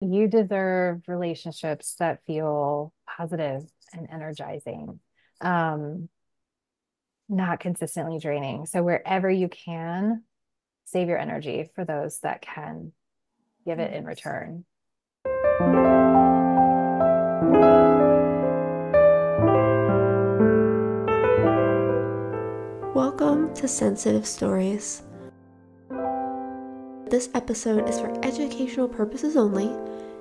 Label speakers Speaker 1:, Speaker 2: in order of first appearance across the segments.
Speaker 1: You deserve relationships that feel positive and energizing, um, not consistently draining. So wherever you can, save your energy for those that can give it in
Speaker 2: Yes.
Speaker 1: return.
Speaker 2: Welcome to Sensitive Stories. This episode is for educational purposes only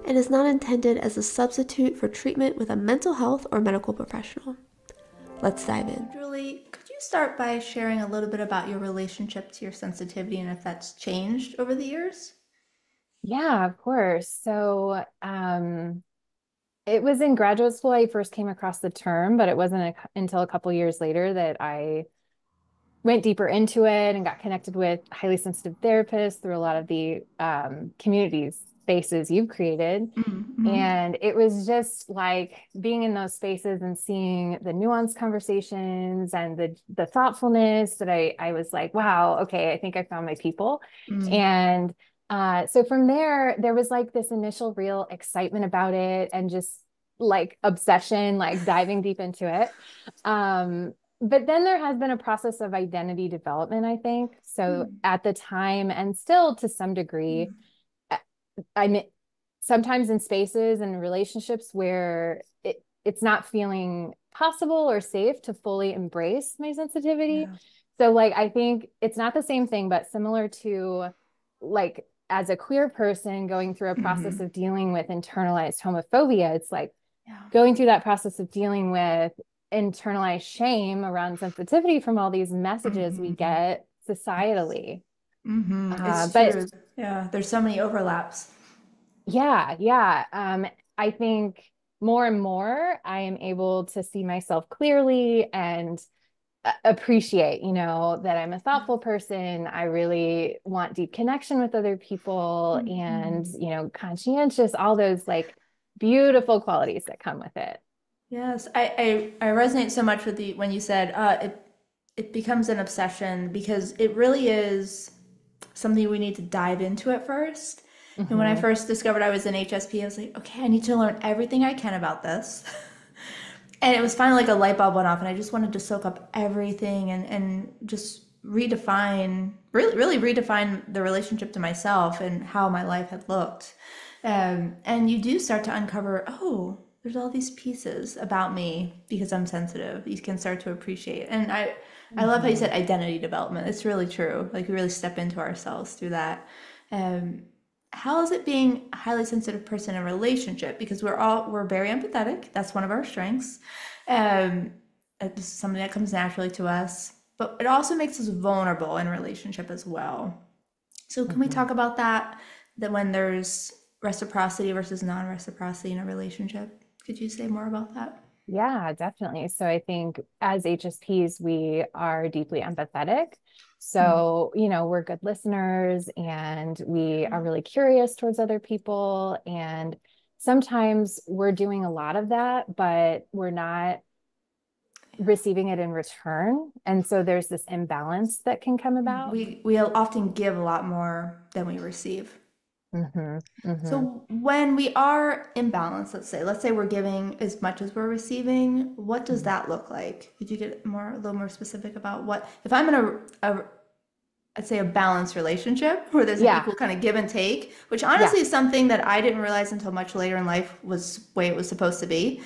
Speaker 2: and is not intended as a substitute for treatment with a mental health or medical professional. Let's dive in. Julie, could you start by sharing a little bit about your relationship to your sensitivity and if that's changed over the years?
Speaker 1: Yeah, of course. So, it was in graduate school I first came across the term, but it wasn't until a couple years later that I went deeper into it and got connected with highly sensitive therapists through a lot of the community spaces you've created.
Speaker 2: Mm-hmm.
Speaker 1: And it was just like being in those spaces and seeing the nuanced conversations and the thoughtfulness that I was like, wow, okay, I think I found my people.
Speaker 2: Mm.
Speaker 1: And so from there was like this initial real excitement about it and just like obsession, like diving deep into it. But then there has been a process of identity development, I think. So
Speaker 2: Mm.
Speaker 1: at the time, and still to some degree, I'm sometimes in spaces and relationships where it's not feeling possible or safe to fully embrace my sensitivity.
Speaker 2: Yeah.
Speaker 1: So like I think it's not the same thing, but similar to like as a queer person going through a process
Speaker 2: Mm-hmm.
Speaker 1: of dealing with internalized homophobia, it's like
Speaker 2: Yeah.
Speaker 1: going through that process of dealing with internalized shame around sensitivity from all these messages we
Speaker 2: Mm-hmm.
Speaker 1: get
Speaker 2: Yes.
Speaker 1: societally.
Speaker 2: Mm-hmm. It's
Speaker 1: But
Speaker 2: true. Yeah, there's so many overlaps.
Speaker 1: yeah. I think more and more I am able to see myself clearly and appreciate, that I'm a thoughtful person. I really want deep connection with other people and,
Speaker 2: Mhm.
Speaker 1: conscientious, all those like beautiful qualities that come with it.
Speaker 2: Yes, I resonate so much with the when you said it becomes an obsession because it really is something we need to dive into at first. And when I
Speaker 1: Hmm.
Speaker 2: first discovered I was in HSP, I was like, okay, I need to learn everything I can about this. And it was finally like a light bulb went off, and I just wanted to soak up everything and just redefine, really redefine the relationship to myself and how my life had looked. And you do start to uncover, oh, there's all these pieces about me because I'm sensitive. You can start to appreciate. And I love how you
Speaker 1: Hmm.
Speaker 2: said identity development. It's really true. Like we really step into ourselves through that. Um, how is it being a highly sensitive person in a relationship? Because we're very empathetic. That's one of our strengths. Um, it's something that comes naturally to us, but it also makes us vulnerable in relationship as well. So can we
Speaker 1: Hmm.
Speaker 2: talk about that? That when there's reciprocity versus non-reciprocity in a relationship, could you say more about that?
Speaker 1: Yeah, definitely. So I think as HSPs, we are deeply empathetic.
Speaker 2: Mm.
Speaker 1: So, we're good listeners and we are really curious towards other people. And sometimes we're doing a lot of that, but we're not receiving it in return. And so there's this imbalance that can come about.
Speaker 2: We often give a lot more than we receive.
Speaker 1: Hmm. Hmm.
Speaker 2: So when we are imbalanced, let's say we're giving as much as we're receiving, what does that look like? Could you get a little more specific about what, if I'm in I'd say a balanced relationship where there's an
Speaker 1: Yeah.
Speaker 2: equal kind of give and take, which
Speaker 1: Yeah.
Speaker 2: honestly is something that I didn't realize until much later in life was the way it was supposed to be.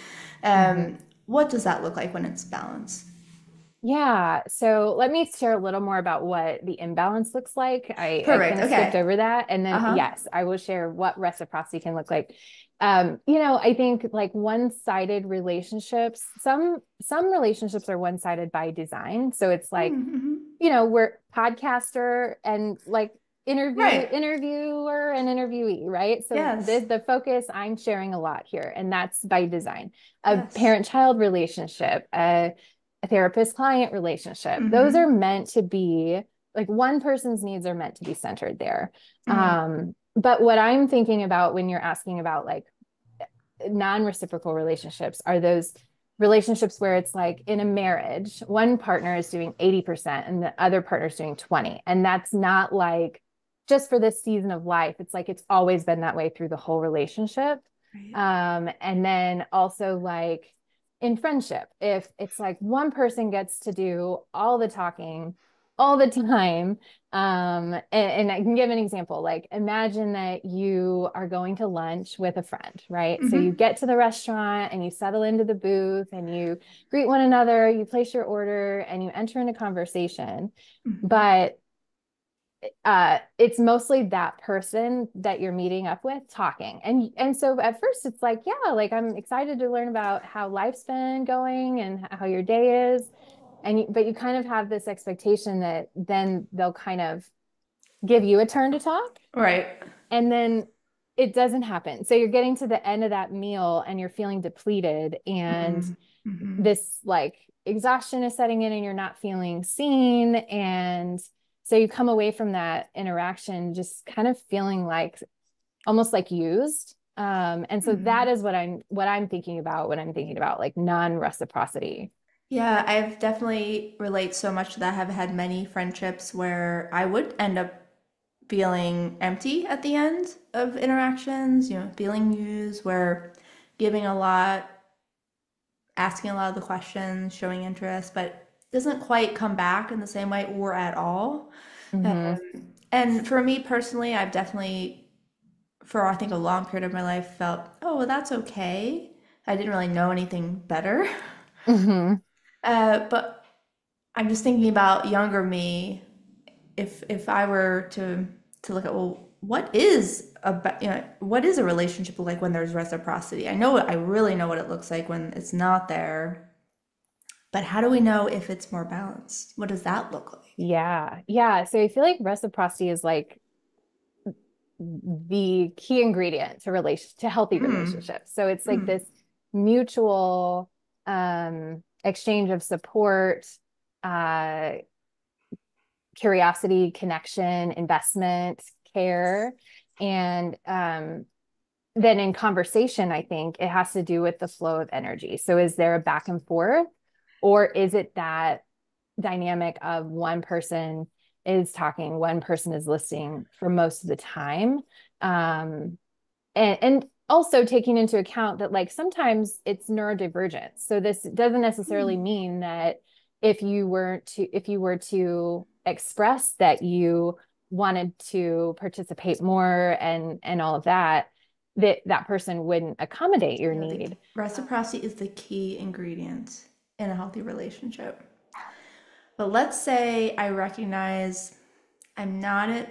Speaker 1: Hmm.
Speaker 2: What does that look like when it's balanced?
Speaker 1: Yeah. So let me share a little more about what the imbalance looks like. I
Speaker 2: Perfect.
Speaker 1: kind of skipped
Speaker 2: Okay.
Speaker 1: over that. And then,
Speaker 2: Uh-huh.
Speaker 1: yes, I will share what reciprocity can look like. I think like one-sided relationships, some relationships are one-sided by design. So it's like,
Speaker 2: Mm-hmm.
Speaker 1: we're podcaster and like
Speaker 2: Right.
Speaker 1: interviewer and interviewee, right? So
Speaker 2: Yes.
Speaker 1: the focus, I'm sharing a lot here, and that's by design. A
Speaker 2: Yes.
Speaker 1: parent-child relationship, a therapist client relationship. Those are
Speaker 2: Mm-hmm.
Speaker 1: meant to be like one person's needs are meant to be centered there.
Speaker 2: Mm.
Speaker 1: But what I'm thinking about when you're asking about like non-reciprocal relationships are those relationships where it's like in a marriage, one partner is doing 80% and the other partner is doing 20. And that's not like just for this season of life. It's like it's always been that way through the whole relationship.
Speaker 2: Right.
Speaker 1: And then also like in friendship, if it's like one person gets to do all the talking all the time, and I can give an example. Like imagine that you are going to lunch with a friend, right? So you
Speaker 2: Mm-hmm.
Speaker 1: get to the restaurant and you settle into the booth and you greet one another, you place your order and you enter into conversation.
Speaker 2: Mm-hmm.
Speaker 1: But it's mostly that person that you're meeting up with talking. And so at first it's like, yeah, like I'm excited to learn about how life's been going and how your day is. But you kind of have this expectation that then they'll kind of give you a turn to talk,
Speaker 2: Right.
Speaker 1: and then it doesn't happen. So you're getting to the end of that meal and you're feeling depleted, and
Speaker 2: Mm-hmm.
Speaker 1: this like exhaustion is setting in and you're not feeling seen. And so you come away from that interaction just kind of feeling like almost like used. And so that
Speaker 2: Mm-hmm.
Speaker 1: is what I'm thinking about when I'm thinking about like non-reciprocity.
Speaker 2: Yeah, I've definitely relate so much to that. I've had many friendships where I would end up feeling empty at the end of interactions, feeling used, where giving a lot, asking a lot of the questions, showing interest, but it doesn't quite come back in the same way or at all.
Speaker 1: Mm-hmm.
Speaker 2: And for me personally, I've definitely, for I think a long period of my life, felt, oh, well, that's okay. I didn't really know anything better.
Speaker 1: Mm-hmm.
Speaker 2: But I'm just thinking about younger me. If I were to look at, well, what is a relationship like when there's reciprocity? I really know what it looks like when it's not there, but how do we know if it's more balanced? What does that look like?
Speaker 1: Yeah. Yeah. So I feel like reciprocity is like the key ingredient to healthy
Speaker 2: Mm,
Speaker 1: relationships. So it's like
Speaker 2: mm,
Speaker 1: this mutual exchange of support, uh, curiosity, connection, investment, care. And then in conversation, I think it has to do with the flow of energy. So is there a back and forth, or is it that dynamic of one person is talking, one person is listening for most of the time? And also taking into account that like sometimes it's neurodivergent. So this doesn't necessarily
Speaker 2: mm.
Speaker 1: mean that if you were to express that you wanted to participate more and all of that, that person wouldn't accommodate your
Speaker 2: Yeah,
Speaker 1: need.
Speaker 2: reciprocity is the key ingredient in a healthy relationship. But let's say I recognize I'm not at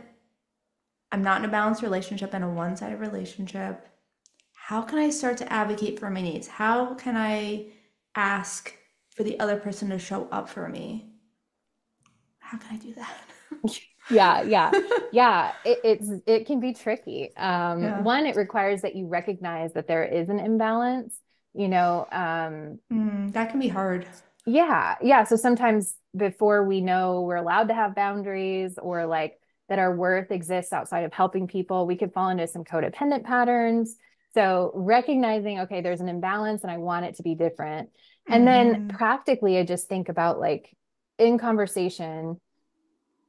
Speaker 2: I'm not in a balanced relationship and a one-sided relationship. How can I start to advocate for my needs? How can I ask for the other person to show up for me? How can I do that?
Speaker 1: Yeah, yeah, yeah. It can be tricky.
Speaker 2: Yeah.
Speaker 1: One, it requires that you recognize that there is an imbalance. You know,
Speaker 2: That can be hard.
Speaker 1: yeah, yeah. So sometimes before we know we're allowed to have boundaries or like that our worth exists outside of helping people, we could fall into some codependent patterns. So recognizing, okay, there's an imbalance and I want it to be different. And then
Speaker 2: Mm-hmm.
Speaker 1: practically, I just think about like in conversation,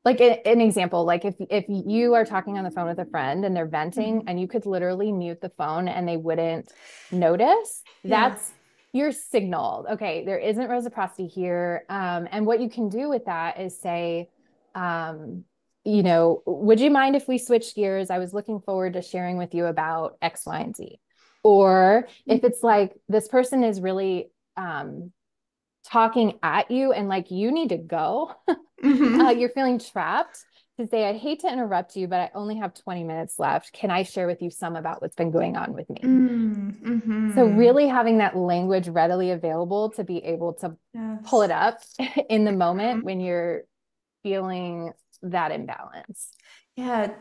Speaker 1: like an example, like if you are talking on the phone with a friend and they're venting
Speaker 2: Mm-hmm.
Speaker 1: and you could literally mute the phone and they wouldn't notice,
Speaker 2: Yeah.
Speaker 1: that's your signal. Okay, there isn't reciprocity here. And what you can do with that is say, um, would you mind if we switched gears? I was looking forward to sharing with you about X, Y, and Z. Or if it's like this person is really talking at you and like you need to go,
Speaker 2: Mm-hmm.
Speaker 1: you're feeling trapped, to say, I hate to interrupt you, but I only have 20 minutes left. Can I share with you some about what's been going on with me? So,
Speaker 2: Mm-hmm.
Speaker 1: really having that language readily available to be able to pull it
Speaker 2: Yes.
Speaker 1: up in the moment when you're feeling that imbalance.
Speaker 2: Yeah,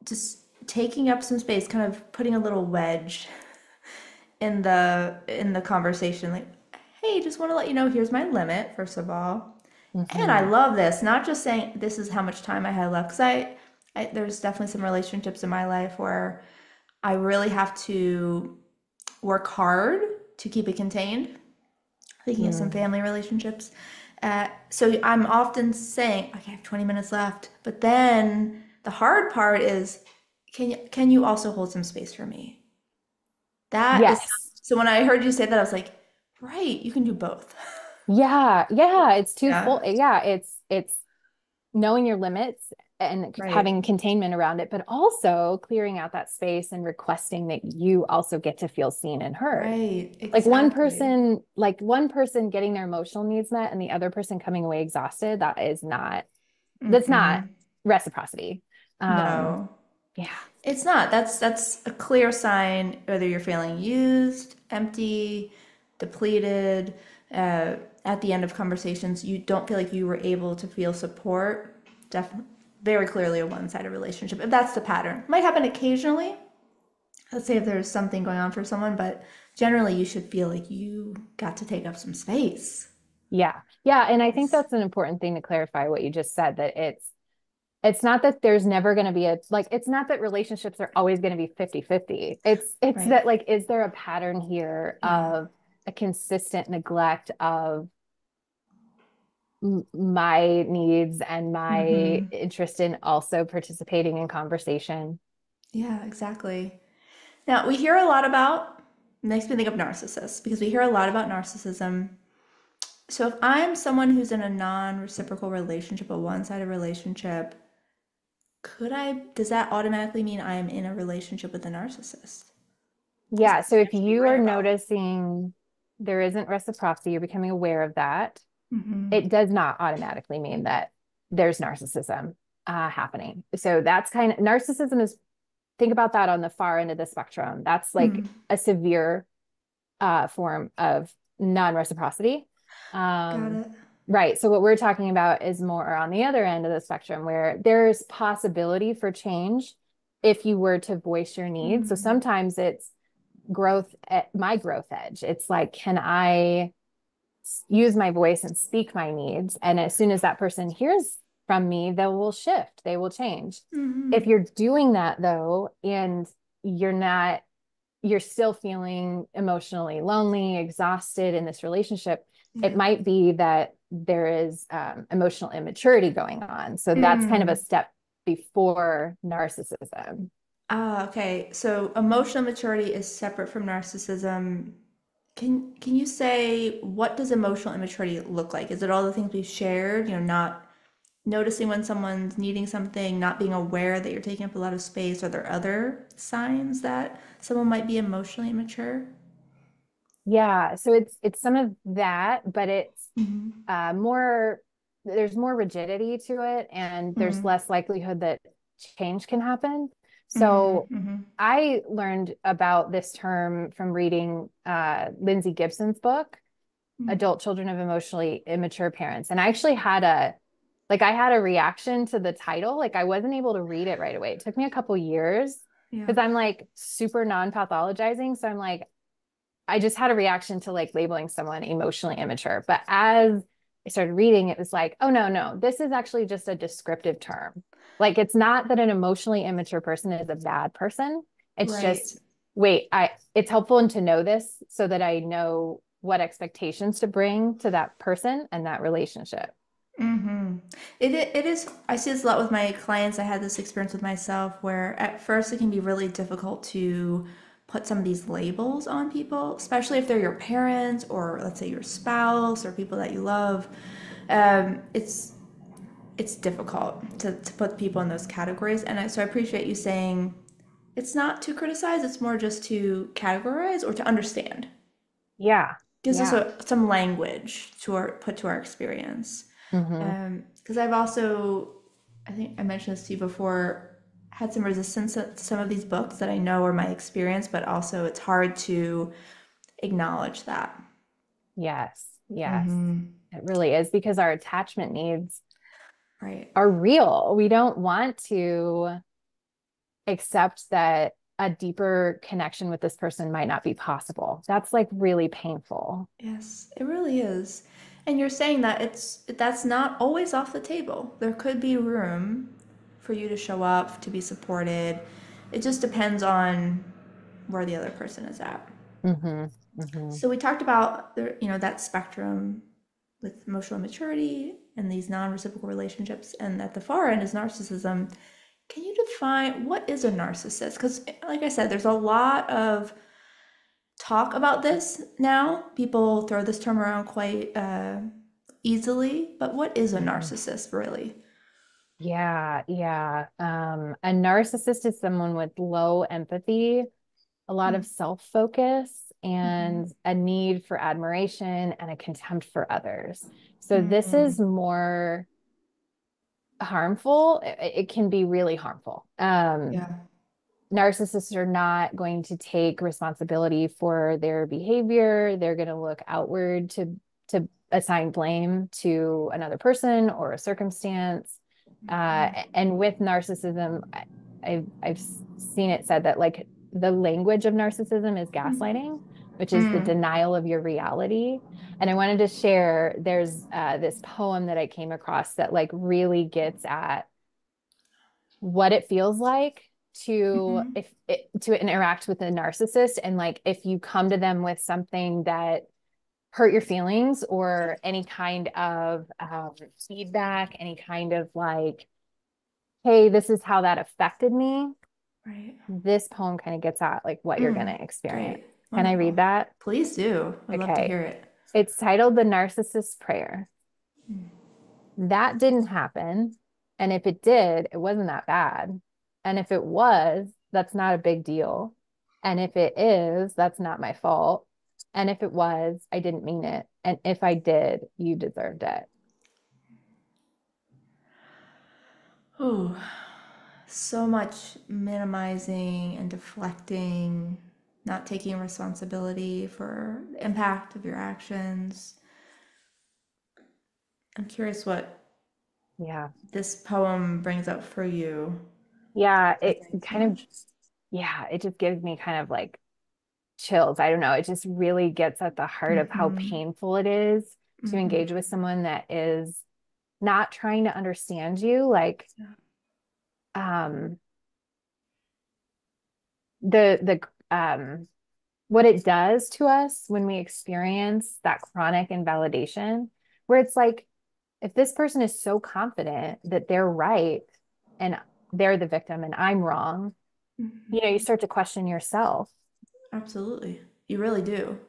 Speaker 2: just taking up some space, kind of putting a little wedge in the conversation, like, hey, just want to let you know here's my limit, first of all. And I
Speaker 1: Mm-hmm.
Speaker 2: love this, not just saying this is how much time I had left, because there's definitely some relationships in my life where I really have to work hard to keep it contained. Thinking of some
Speaker 1: Mm.
Speaker 2: family relationships. So I'm often saying, okay, I have 20 minutes left, but then The hard part is, can you also hold some space for me? That is,
Speaker 1: Yes.
Speaker 2: so when I heard you say that, I was like, right, you can do both.
Speaker 1: Yeah. Yeah. It's
Speaker 2: Yeah,
Speaker 1: twofold. Yeah. It's knowing your limits and
Speaker 2: right,
Speaker 1: having containment around it, but also clearing out that space and requesting that you also get to feel seen and heard.
Speaker 2: right, exactly.
Speaker 1: Like one person getting their emotional needs met and the other person coming away exhausted, that's not
Speaker 2: Mm-mm.
Speaker 1: reciprocity. Um,
Speaker 2: No,
Speaker 1: yeah.
Speaker 2: it's not. That's a clear sign whether you're feeling used, empty, depleted. Uh, at the end of conversations, you don't feel like you were able to feel support. Definitely, very clearly a one-sided relationship. If that's the pattern, might happen occasionally. Let's say if there's something going on for someone, but generally you should feel like you got to take up some space.
Speaker 1: Yeah. Yeah. And I think
Speaker 2: Yes.
Speaker 1: that's an important thing to clarify what you just said, that it's not that there's never going to be it's not that relationships are always going to be 50-50. It's
Speaker 2: Right.
Speaker 1: that, like, is there a pattern here
Speaker 2: Yeah.
Speaker 1: of a consistent neglect of my needs and my
Speaker 2: Mm-hmm.
Speaker 1: interest in also participating in conversation?
Speaker 2: Yeah, exactly. Now, we hear a lot about, makes me think of narcissists because we hear a lot about narcissism. So if I'm someone who's in a non-reciprocal relationship, a one-sided relationship, does that automatically mean I am in a relationship with a narcissist? Is
Speaker 1: Yeah.
Speaker 2: that
Speaker 1: So
Speaker 2: something
Speaker 1: if
Speaker 2: I should be
Speaker 1: you are
Speaker 2: worried about?
Speaker 1: noticing there isn't reciprocity, you're becoming aware of that.
Speaker 2: Mm-hmm.
Speaker 1: It does not automatically mean that there's narcissism happening. So that's kind of narcissism is, think about that on the far end of the spectrum. That's like
Speaker 2: Mm.
Speaker 1: a severe form of non-reciprocity.
Speaker 2: Got
Speaker 1: Um,
Speaker 2: it.
Speaker 1: right. So what we're talking about is more on the other end of the spectrum where there's possibility for change if you were to voice your needs. So
Speaker 2: Mm.
Speaker 1: sometimes it's growth at my growth edge. It's like, can I use my voice and speak my needs? And as soon as that person hears from me, they will shift, they will change. If
Speaker 2: Mm-hmm.
Speaker 1: you're doing that though, and you're not, you're still feeling emotionally lonely, exhausted in this relationship, it
Speaker 2: Yeah.
Speaker 1: might be that there is emotional immaturity going on. So that's kind of a
Speaker 2: Mm.
Speaker 1: step before narcissism.
Speaker 2: Ah, okay. So emotional maturity is separate from narcissism. Can you say what does emotional immaturity look like? Is it all the things we've shared? Not noticing when someone's needing something, not being aware that you're taking up a lot of space? Are there other signs that someone might be emotionally immature?
Speaker 1: Yeah, so it's some of that, but it's
Speaker 2: Mm-hmm.
Speaker 1: more, there's more rigidity to it, and there's
Speaker 2: Mm-hmm.
Speaker 1: less likelihood that change can happen. So
Speaker 2: Mm-hmm.
Speaker 1: I learned about this term from reading Lindsay Gibson's book,
Speaker 2: Mm-hmm.
Speaker 1: Adult Children of Emotionally Immature Parents. And I actually had I had a reaction to the title. Like I wasn't able to read it right away. It took me a couple years
Speaker 2: Yeah.
Speaker 1: because I'm like super non-pathologizing. So I'm like, I just had a reaction to like labeling someone emotionally immature. But as I started reading, it was like, oh, no, no, this is actually just a descriptive term. Like, it's not that an emotionally immature person is a bad person. It's
Speaker 2: Right.
Speaker 1: just, it's helpful to know this so that I know what expectations to bring to that person and that relationship.
Speaker 2: Mm-hmm. It is. I see this a lot with my clients. I had this experience with myself where at first it can be really difficult to put some of these labels on people, especially if they're your parents or let's say your spouse or people that you love. It's difficult to put people in those categories, and so I appreciate you saying it's not to criticize; it's more just to categorize or to understand.
Speaker 1: Yeah.
Speaker 2: Gives us
Speaker 1: Yeah.
Speaker 2: some language to put to our experience.
Speaker 1: Hmm.
Speaker 2: Because I've also, I think I mentioned this to you before, had some resistance to some of these books that I know are my experience, but also it's hard to acknowledge that.
Speaker 1: Yes. Yes.
Speaker 2: Mm-hmm.
Speaker 1: It really is because our attachment needs
Speaker 2: Right.
Speaker 1: are real. We don't want to accept that a deeper connection with this person might not be possible. That's like really painful.
Speaker 2: Yes, it really is. And you're saying that that's not always off the table. There could be room for you to show up, to be supported. It just depends on where the other person is at.
Speaker 1: Hmm. Hmm.
Speaker 2: So we talked about that spectrum with emotional maturity and these non-reciprocal relationships, and at the far end is narcissism. Can you define what is a narcissist? Because, like I said, there's a lot of talk about this now. People throw this term around quite easily, but what is a
Speaker 1: Mhm.
Speaker 2: narcissist really?
Speaker 1: Yeah, yeah. A narcissist is someone with low empathy, a lot of self-focus, and a need for admiration and a contempt for others. So this is
Speaker 2: Mm,
Speaker 1: more harmful. It can be really harmful.
Speaker 2: yeah.
Speaker 1: Narcissists are not going to take responsibility for their behavior. They're going to look outward to assign blame to another person or a circumstance. And with narcissism, I've seen it said that like the language of narcissism is gaslighting, which is the
Speaker 2: Mm,
Speaker 1: denial of your reality. And I wanted to share, there's this poem that I came across that like really gets at what it feels like to
Speaker 2: mm-hmm.
Speaker 1: if it, to interact with a narcissist, and like if you come to them with something that hurt your feelings or any kind of feedback, any kind of like, hey, this is how that affected me.
Speaker 2: Right.
Speaker 1: This poem kind of gets at like what you're going
Speaker 2: Mm,
Speaker 1: to experience.
Speaker 2: great.
Speaker 1: Can I read
Speaker 2: Wonderful.
Speaker 1: that?
Speaker 2: Please do. I'd love to
Speaker 1: Okay.
Speaker 2: hear it.
Speaker 1: It's titled The Narcissist's Prayer. That didn't happen. And if it did, it wasn't that bad. And if it was, that's not a big deal. And if it is, that's not my fault. And if it was, I didn't mean it. And if I did, you deserved it.
Speaker 2: Oh, so much minimizing and deflecting, not taking responsibility for the impact of your actions. I'm curious what
Speaker 1: Yeah.
Speaker 2: this poem brings up for you
Speaker 1: Yeah.
Speaker 2: to
Speaker 1: It
Speaker 2: think so
Speaker 1: kind of,
Speaker 2: much.
Speaker 1: yeah, it just gives me kind of like chills. I don't know. It just really gets at the heart of how
Speaker 2: Mm-hmm.
Speaker 1: painful it is to
Speaker 2: Mm-hmm.
Speaker 1: engage with someone that is not trying to understand you. Like,
Speaker 2: Yeah.
Speaker 1: um, the what it does to us when we experience that chronic invalidation, where it's like, if this person is so confident that they're right and they're the victim and I'm wrong,
Speaker 2: Mhm.
Speaker 1: you know, you start to question yourself.
Speaker 2: Absolutely. You really do.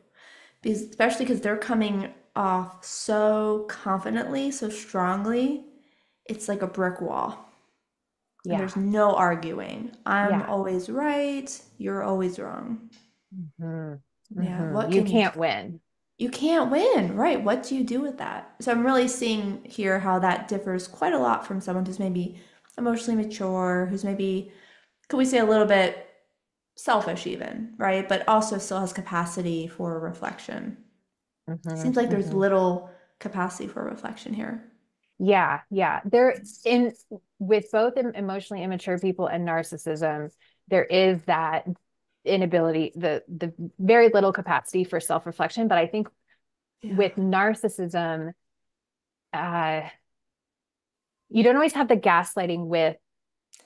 Speaker 2: Because, especially because they're coming off so confidently, so strongly, it's like a brick wall. And
Speaker 1: Yeah.
Speaker 2: there's no arguing. I'm
Speaker 1: Yeah.
Speaker 2: always right, you're always wrong.
Speaker 1: Hmm.
Speaker 2: Yeah,
Speaker 1: Hmm.
Speaker 2: what
Speaker 1: You
Speaker 2: can
Speaker 1: can't win.
Speaker 2: you can't win, right? What do you do with that? So I'm really seeing here how that differs quite a lot from someone who's maybe emotionally mature, who's maybe, could we say, a little bit selfish even, right? But also still has capacity for reflection.
Speaker 1: Hmm.
Speaker 2: Seems like there's
Speaker 1: Hmm.
Speaker 2: little capacity for reflection here.
Speaker 1: Yeah, yeah. There in with both emotionally immature people and narcissism, there is that inability, the very little capacity for self-reflection. But I think
Speaker 2: Yeah.
Speaker 1: with narcissism, uh, you don't always have the gaslighting with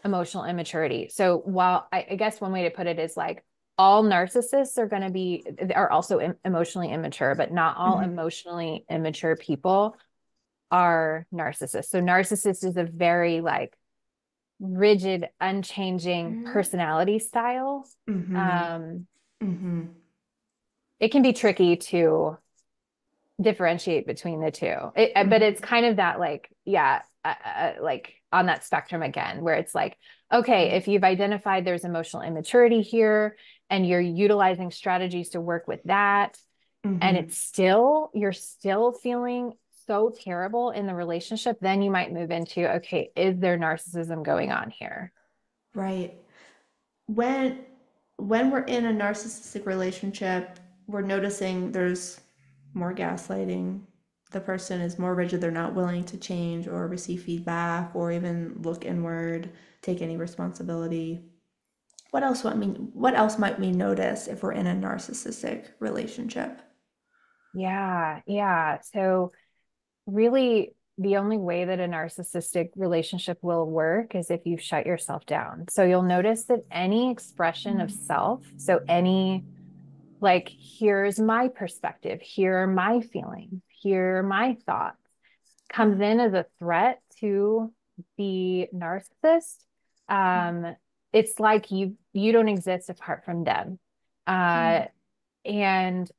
Speaker 1: emotional immaturity. So while I guess one way to put it is like all narcissists are going to be are also emotionally immature, but not all
Speaker 2: Mm-hmm.
Speaker 1: emotionally immature people are narcissists. So narcissist is a very like rigid, unchanging personality style.
Speaker 2: Mm-hmm.
Speaker 1: Um,
Speaker 2: Mm-hmm.
Speaker 1: it can be tricky to differentiate between the two. But it's
Speaker 2: Mm-hmm.
Speaker 1: kind of that like, yeah, like on that spectrum again, where it's like, okay,
Speaker 2: Right.
Speaker 1: if you've identified there's emotional immaturity here and you're utilizing strategies to work with that, and
Speaker 2: Mm-hmm.
Speaker 1: it's still, you're still feeling so terrible in the relationship, then you might move into, okay, is there narcissism going on here?
Speaker 2: Right. When when we're in a narcissistic relationship, we're noticing there's more gaslighting. The person is more rigid, they're not willing to change or receive feedback or even look inward, take any responsibility. What else might we notice if we're in a narcissistic relationship?
Speaker 1: Yeah, yeah. So really the only way that a narcissistic relationship will work is if you shut yourself down. So you'll notice that any expression of self, so any like, here's my perspective, here are my feelings, here are my thoughts,
Speaker 2: Yeah.
Speaker 1: comes in as a threat to the narcissist. um, it's like you don't exist apart from them. Uh, and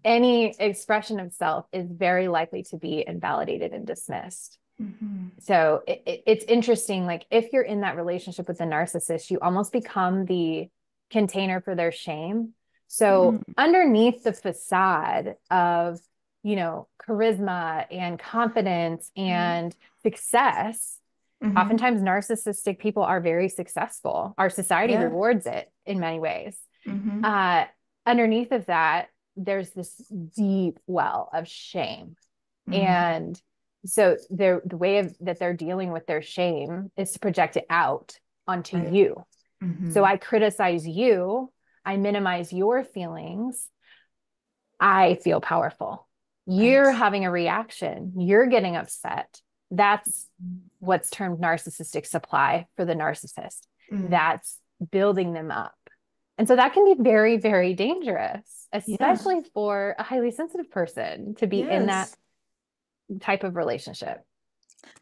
Speaker 1: any expression of self is very likely to be invalidated and dismissed.
Speaker 2: Mm-hmm.
Speaker 1: So it's interesting. Like if you're in that relationship with a narcissist, you almost become the container for their shame. So
Speaker 2: Mm-hmm.
Speaker 1: underneath the facade of, charisma and confidence
Speaker 2: Right.
Speaker 1: and success,
Speaker 2: Mm-hmm.
Speaker 1: oftentimes narcissistic people are very successful. Our society
Speaker 2: Yeah.
Speaker 1: rewards it in many ways.
Speaker 2: Mm-hmm.
Speaker 1: Uh, Underneath of that, there's this deep well of shame.
Speaker 2: Mm-hmm.
Speaker 1: And so the way that they're dealing with their shame is to project it out onto
Speaker 2: Right.
Speaker 1: you. So
Speaker 2: Mm-hmm.
Speaker 1: I criticize you, I minimize your feelings, I feel powerful. You're
Speaker 2: Right.
Speaker 1: having a reaction, you're getting upset. That's what's termed narcissistic supply for the narcissist.
Speaker 2: Mm.
Speaker 1: That's building them up. And so that can be very, very dangerous,
Speaker 2: Yeah.
Speaker 1: especially for a highly sensitive person to be in that
Speaker 2: Yes.
Speaker 1: type of relationship.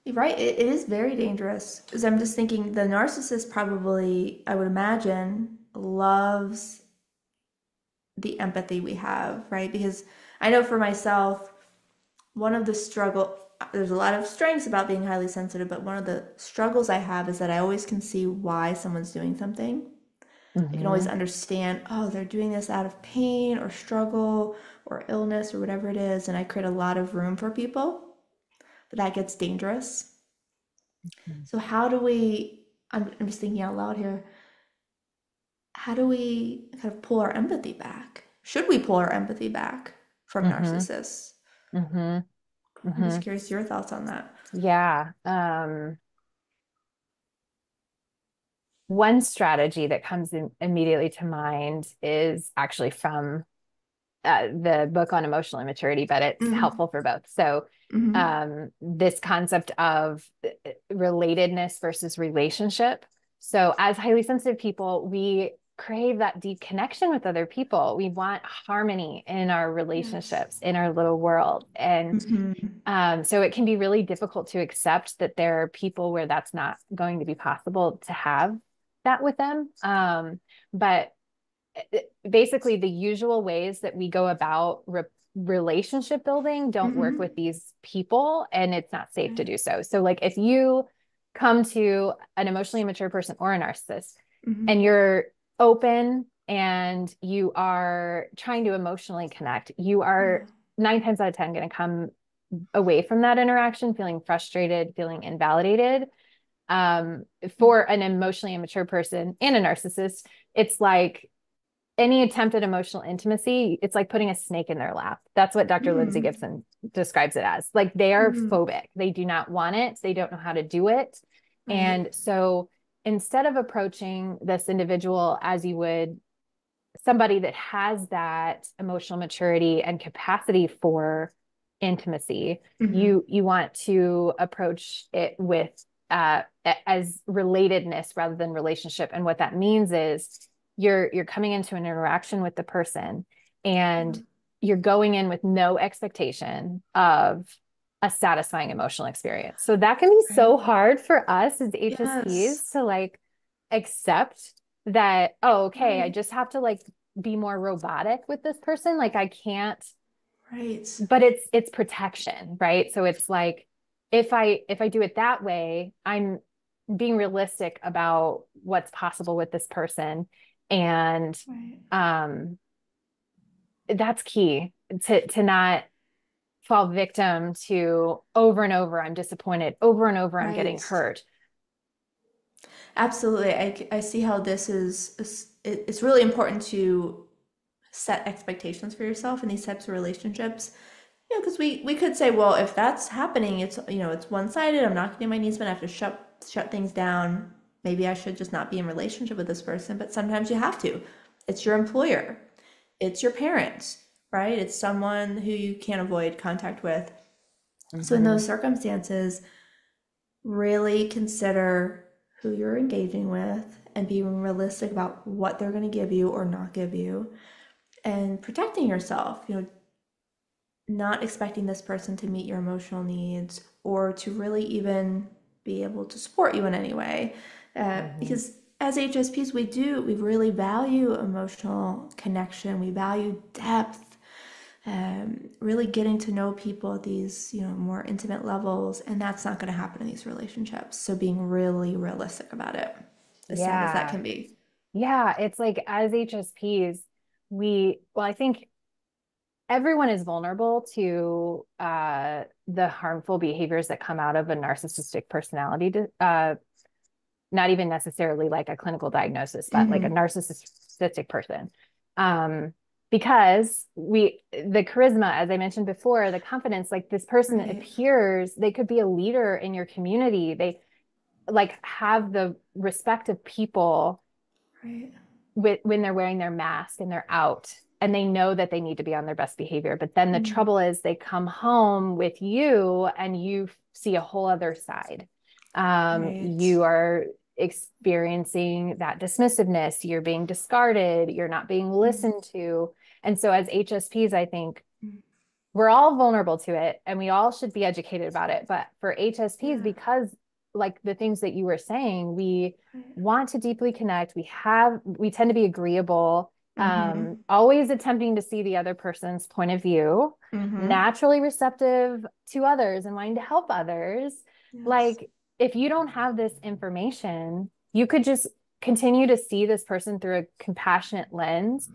Speaker 2: You're right. It is very dangerous. Because I'm just thinking the narcissist probably, I would imagine, loves the empathy we have, right? Because I know for myself, one of the struggle, there's a lot of strengths about being highly sensitive, but one of the struggles I have is that I always can see why someone's doing something. I can always
Speaker 1: Mm-hmm.
Speaker 2: understand, oh, they're doing this out of pain or struggle or illness or whatever it is. And I create a lot of room for people, but that gets dangerous. So, how do we, I'm just thinking out loud here, how do we kind of pull our empathy back? Should we pull our empathy back from
Speaker 1: Mm-hmm.
Speaker 2: narcissists?
Speaker 1: Mm-hmm.
Speaker 2: I'm
Speaker 1: Mm-hmm.
Speaker 2: just curious your thoughts on that.
Speaker 1: Yeah. One strategy that comes in immediately to mind is actually from the book on emotional immaturity, but it's
Speaker 2: Mm-hmm.
Speaker 1: helpful for both. So,
Speaker 2: Mm-hmm.
Speaker 1: this concept of relatedness versus relationship. So, as highly sensitive people, we crave that deep connection with other people. We want harmony in our
Speaker 2: Yes.
Speaker 1: relationships, in our little world. And
Speaker 2: Mm-hmm.
Speaker 1: so it can be really difficult to accept that there are people where that's not going to be possible to have that with them. But basically, the usual ways that we go about relationship building don't work
Speaker 2: Mm-hmm.
Speaker 1: with these people, and it's not safe to
Speaker 2: Right.
Speaker 1: do so. So, like, if you come to an emotionally immature person or a narcissist
Speaker 2: Mm-hmm.
Speaker 1: and you're open and you are trying to emotionally connect, you
Speaker 2: Yeah.
Speaker 1: are 9 times out of 10 going to come away from that interaction feeling frustrated, feeling invalidated. Um, for an emotionally immature person and a narcissist, it's like any attempt at emotional intimacy, it's like putting a snake in their lap. That's what Dr. Lindsay
Speaker 2: Mm-hmm.
Speaker 1: Gibson describes it as. Like they are
Speaker 2: Mm-hmm.
Speaker 1: phobic. They do not want it. They don't know how to do it.
Speaker 2: Right.
Speaker 1: And so instead of approaching this individual as you would somebody that has that emotional maturity and capacity for intimacy,
Speaker 2: Mm-hmm.
Speaker 1: you want to approach it with as relatedness rather than relationship. And what that means is you're coming into an interaction with the person
Speaker 2: Yeah.
Speaker 1: and you're going in with no expectation of a satisfying emotional experience. So that can be
Speaker 2: Right.
Speaker 1: so hard for us as
Speaker 2: Yes.
Speaker 1: HSPs to like accept that, oh, okay, I
Speaker 2: Right.
Speaker 1: just have to like be more robotic with this person. Like I can't,
Speaker 2: Right.
Speaker 1: but it's protection, right? So it's like if I do it that way, I'm being realistic about what's possible with this person. And
Speaker 2: Right.
Speaker 1: um that's key to not fall victim to over and over, I'm disappointed, over and over, I'm getting
Speaker 2: Right.
Speaker 1: hurt.
Speaker 2: Absolutely. I see how this it's really important to set expectations for yourself in these types of relationships. You know, because we could say, well, if that's happening, it's one-sided. I'm not getting my needs met. I have to shut things down. Maybe I should just not be in relationship with this person. But sometimes you have to. It's your employer. It's your parents, right? It's someone who you can't avoid contact with. So in
Speaker 1: Mm-hmm.
Speaker 2: those circumstances, really consider who you're engaging with and being realistic about what they're going to give you or not give you and protecting yourself, not expecting this person to meet your emotional needs or to really even be able to support you in any way.
Speaker 1: Hmm.
Speaker 2: Because as HSPs, we really value emotional connection, we value depth, really getting to know people at these, more intimate levels, and that's not going to happen in these relationships. So being really realistic about it, as sad as that
Speaker 1: Yeah.
Speaker 2: can be.
Speaker 1: Yeah. It's like as HSPs, well, I think everyone is vulnerable to the harmful behaviors that come out of a narcissistic personality, not even necessarily like a clinical diagnosis, but like a
Speaker 2: Mm-hmm.
Speaker 1: narcissistic person. Um, because the charisma, as I mentioned before, the confidence, like this person
Speaker 2: Right.
Speaker 1: appears, they could be a leader in your community. They like have the respect of people
Speaker 2: Right.
Speaker 1: when they're wearing their mask and they're out and they know that they need to be on their best behavior. But then the
Speaker 2: Mm.
Speaker 1: trouble is they come home with you and you see a whole other side.
Speaker 2: Right.
Speaker 1: You are experiencing that dismissiveness, you're being discarded, you're not being
Speaker 2: Mm.
Speaker 1: listened to. And so as HSPs, I think we're all vulnerable to it and we all should be educated about it. But for HSPs,
Speaker 2: Yeah.
Speaker 1: because like the things that you were saying, we
Speaker 2: Right.
Speaker 1: want to deeply connect. We tend to be agreeable,
Speaker 2: Mm-hmm.
Speaker 1: always attempting to see the other person's point of view,
Speaker 2: Mm-hmm.
Speaker 1: naturally receptive to others and wanting to help others.
Speaker 2: Yes.
Speaker 1: Like if you don't have this information, you could just continue to see this person through a compassionate lens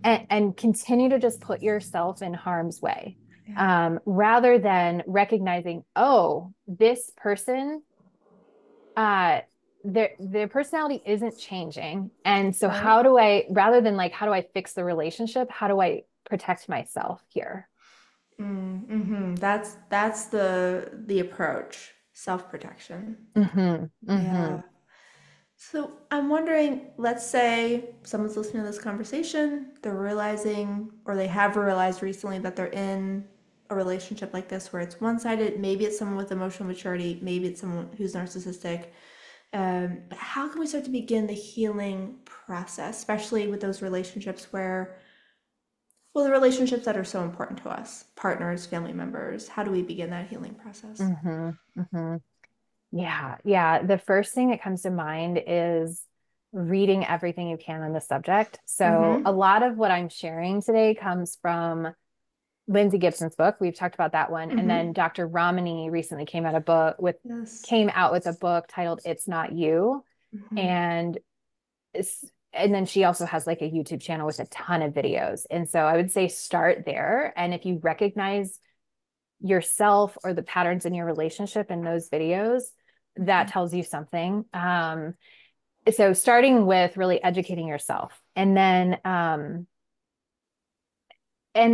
Speaker 1: and continue to just put yourself in harm's way,
Speaker 2: Yeah.
Speaker 1: rather than recognizing, oh, this person, uh, their personality isn't changing. And so
Speaker 2: Right.
Speaker 1: how do I, rather than like, how do I fix the relationship? How do I protect myself here?
Speaker 2: Mm-hmm. That's the approach. Self-protection.
Speaker 1: Mm-hmm. Mm-hmm.
Speaker 2: Yeah. So I'm wondering, let's say someone's listening to this conversation, they're realizing, or they have realized recently that they're in a relationship like this where it's one-sided. Maybe it's someone with emotional maturity, maybe it's someone who's narcissistic. But how can we start to begin the healing process, especially with those relationships where, well, the relationships that are so important to us, partners, family members, how do we begin that healing process?
Speaker 1: Mm-hmm. Mm-hmm. Yeah, yeah. The first thing that comes to mind is reading everything you can on the subject. So, a
Speaker 2: Mm-hmm.
Speaker 1: lot of what I'm sharing today comes from Lindsay Gibson's book. We've talked about that one. And then
Speaker 2: Mm-hmm.
Speaker 1: Dr. Ramani recently
Speaker 2: Yes.
Speaker 1: came out with a book titled It's Not You.
Speaker 2: Mm-hmm.
Speaker 1: And and then she also has like a YouTube channel with a ton of videos. And so I would say start there. And if you recognize yourself or the patterns in your relationship in those videos, that tells you something. So starting with really educating yourself, and